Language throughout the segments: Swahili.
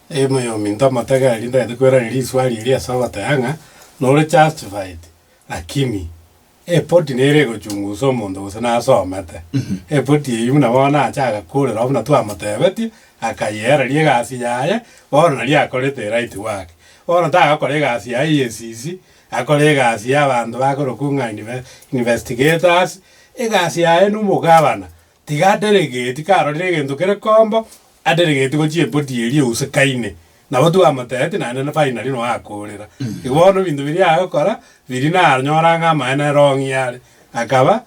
Moyo minta mataka linda kwera ni swali ile sawa tayanga no justified lakini poti nere go chunguzo mondo usana asomete poti yuna wana achaga kule robna tu amatebeti akayera lie gasi yaye bona lia akorete right work bona ta akore gasi ya EACC akore gasi ya bandu bakoro kunga investigators gasi yaye numugabana tiga delegate karo delegate kere kombo adelegate go chie poti eri usekaine na watu amatete na na final no akorera ibono bindu biri agakora biri na anyora nga maana wrong yale akaba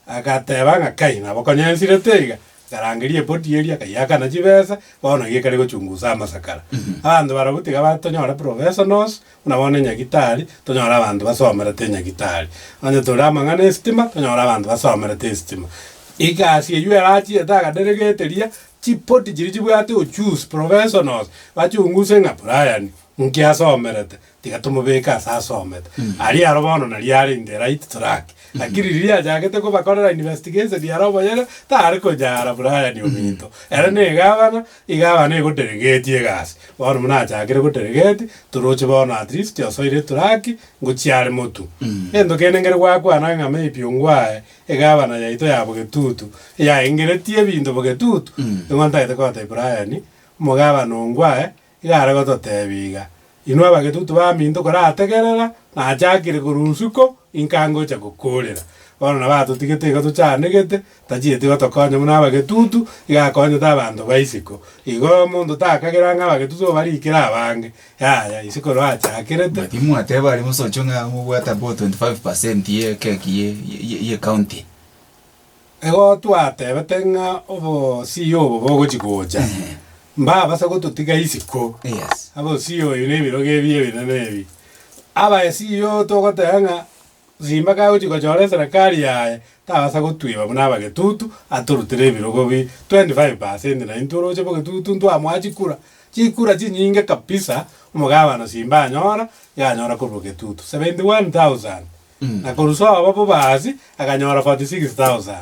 akateba ngakai na bakonyensire tega karangirie poti eri akayaka na chibesa bono gikari gochunguza amasakara abandu barabutiga batonyora professionals unabone nyagitari tonyora abandu basomera te nyagitari anye torama ngane estima tonyora abandu basomera te estima igasi yuerachi etaga delegateria chipoti chiri chibwate o choose professionals bachunguse nga Brian nkiasomerete tigatumubeka asomete ari arobono na riari in the right track lakini riria jagete ko bakorera investigation diarobo yera tari ko jara Brian ominto era ne igabana go delegate yegas bono muna jagere go delegate turoche bono at least yo soire track ngochiare motu endo kenengere gwakwa na nga maybe ongwae igabana yaito yabo getutu ya ingeretie bindo bogetutu ngonta ite ko te Brian mugabana ongwae igara go totebiga inwa bagetutu ba mindo kora ategerera na ajakire kurusuko inkango cha gukorera bona nabato tigete gato chanegete tajiete gato konya muna bagetutu igakonya tabandu baisiko igo mundu takagera nga bagetutu barikira abange ya isiko ro achakirete timu ateba ari musochunga mubwata bo 25% ye keki ye county ego twatebete nga obo CEO obo gochikocha mba basa gututiga isiko yes abo CEO yune biroge biye binanebi aba CEO togotanga zimba ka uchiko chore serikali yae tabasa gutwiba muna bagetutu aturutire birogo bi 25% na inturoche bagetutu ndo amwachikura chikura chinyinge kabisa umugabana simba anyora yanyora ku bagetutu 71,000 na koruso abo bazi akanyora 46,000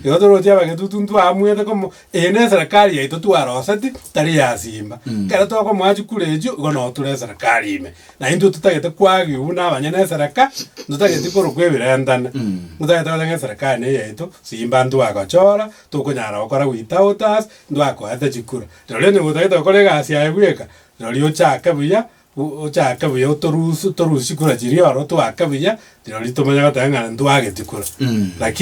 yotoroche bagetutu ndo amwete como ene serikali yaito twarosati tari ya simba kera to ko mwachikura ejo gono ture serikali ime na indu tutagete kwagi una abanyene serikali tutagete ko rugwebirendana tutagete ko serikali ne yaito simba ndo agachora tukonyara okora witautas ndo akoete chikura rero ne tutagete ko legasi ayebweka rero chaka buya uchaka buya torusu chikura chiri oro twakabuya rero litomanya gatanga ndo agetikura lakini